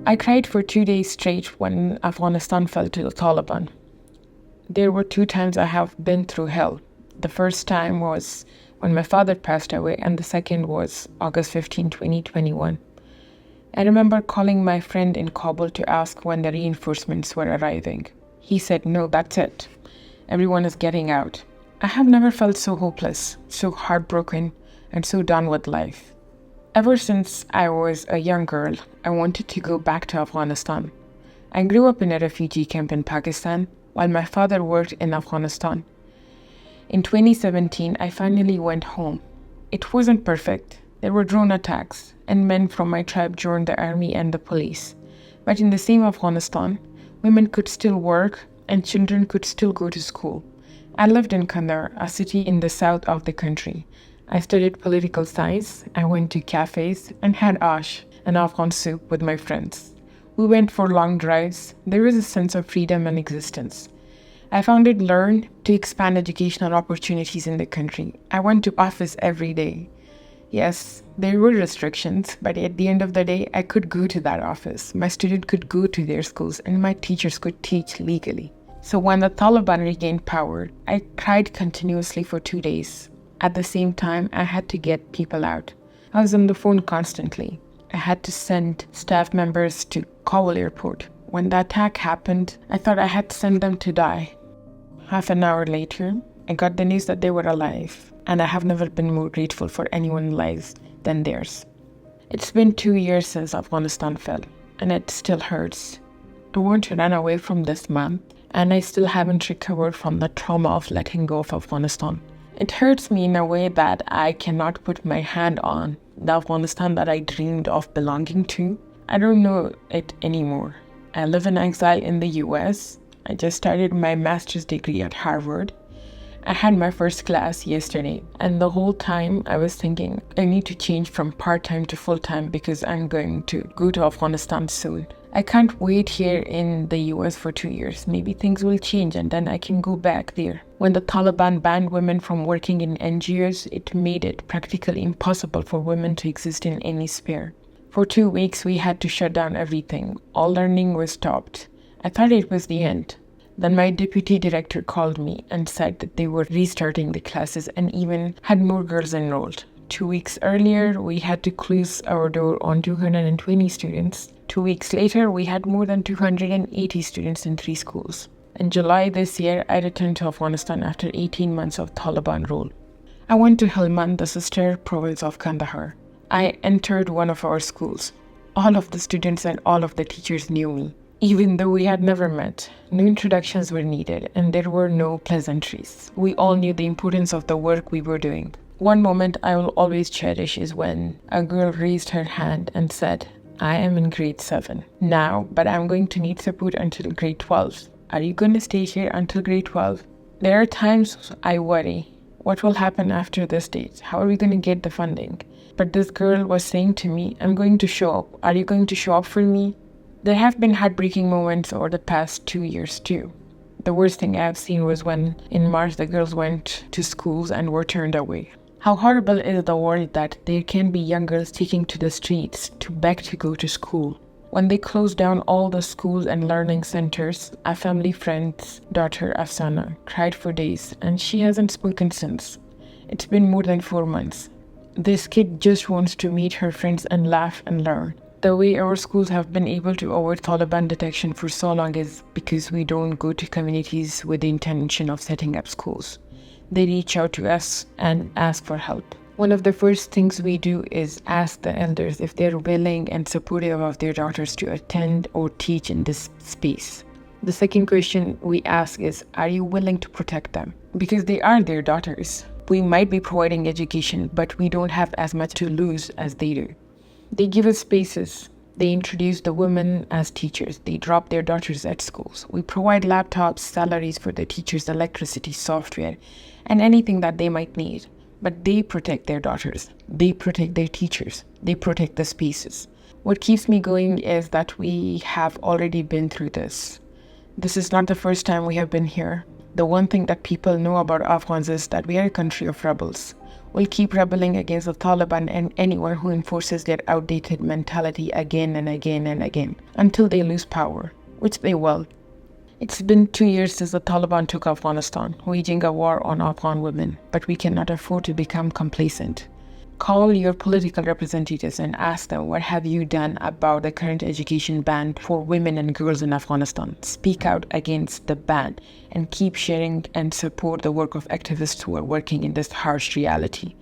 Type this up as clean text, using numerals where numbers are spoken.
I cried for 2 days straight when Afghanistan fell to the Taliban. There were 2 times I have been through hell. The first time was when my father passed away, and the second was August 15, 2021. I remember calling my friend in Kabul to ask when the reinforcements were arriving. He said, "No, that's it. Everyone is getting out." I have never felt so hopeless, so heartbroken, and so done with life. Ever since I was a young girl, I wanted to go back to Afghanistan. I grew up in a refugee camp in Pakistan while my father worked in Afghanistan. In 2017, I finally went home. It wasn't perfect. There were drone attacks, and men from my tribe joined the army and the police. But in the same Afghanistan, women could still work and children could still go to school. I lived in Kandahar, a city in the south of the country. I studied political science. I went to cafes and had ash, an Afghan soup, with my friends. We went for long drives. There was a sense of freedom and existence. I found it learned to expand educational opportunities in the country. I went to office every day. Yes, there were restrictions, but at the end of the day, I could go to that office. My students could go to their schools, and my teachers could teach legally. So when the Taliban regained power, I cried continuously for 2 days. At the same time, I had to get people out. I was on the phone constantly. I had to send staff members to Kabul airport. When the attack happened, I thought I had to send them to die. Half an hour later, I got the news that they were alive, and I have never been more grateful for anyone's lives than theirs. It's been 2 years since Afghanistan fell, and it still hurts. I want to run away from this month, and I still haven't recovered from the trauma of letting go of Afghanistan. It hurts me in a way that I cannot put my hand on. The Afghanistan that I dreamed of belonging to, I don't know it anymore. I live in exile in the US. I just started my master's degree at Harvard. I had my first class yesterday, and the whole time I was thinking I need to change from part-time to full-time because I'm going to go to Afghanistan soon. I can't wait here in the US for 2 years. Maybe things will change and then I can go back there. When the Taliban banned women from working in NGOs, it made it practically impossible for women to exist in any sphere. For 2 weeks, we had to shut down everything. All learning was stopped. I thought it was the end. Then my deputy director called me and said that they were restarting the classes and even had more girls enrolled. 2 weeks earlier, we had to close our door on 220 students. 2 weeks later, we had more than 280 students in 3 schools. In July this year, I returned to Afghanistan after 18 months of Taliban rule. I went to Helmand, the sister province of Kandahar. I entered one of our schools. All of the students and all of the teachers knew me. Even though we had never met, no introductions were needed and there were no pleasantries. We all knew the importance of the work we were doing. One moment I will always cherish is when a girl raised her hand and said, "I am in grade 7 now, but I'm going to need support until grade 12. Are you going to stay here until grade 12? There are times I worry, what will happen after this date? How are we going to get the funding? But this girl was saying to me, I'm going to show up. Are you going to show up for me? There have been heartbreaking moments over the past 2 years too. The worst thing I have seen was when in March the girls went to schools and were turned away. How horrible is the world that there can be young girls taking to the streets to beg to go to school. When they closed down all the schools and learning centers, a family friend's daughter, Afsana, cried for days and she hasn't spoken since. It's been more than 4 months. This kid just wants to meet her friends and laugh and learn. The way our schools have been able to avoid Taliban detection for so long is because we don't go to communities with the intention of setting up schools. They reach out to us and ask for help. One of the first things we do is ask the elders if they're willing and supportive of their daughters to attend or teach in this space. The second question we ask is, are you willing to protect them? Because they are their daughters. We might be providing education, but we don't have as much to lose as they do. They give us spaces. They introduce the women as teachers. They drop their daughters at schools. We provide laptops, salaries for the teachers, electricity, software, and anything that they might need. But they protect their daughters. They protect their teachers. They protect the spaces. What keeps me going is that we have already been through this. This is not the first time we have been here. The one thing that people know about Afghans is that we are a country of rebels. will keep rebelling against the Taliban and anyone who enforces their outdated mentality again and again and again until they lose power, which they will. It's been 2 years since the Taliban took Afghanistan, waging a war on Afghan women, but we cannot afford to become complacent. Call your political representatives and ask them, what have you done about the current education ban for women and girls in Afghanistan? Speak out against the ban and keep sharing and support the work of activists who are working in this harsh reality.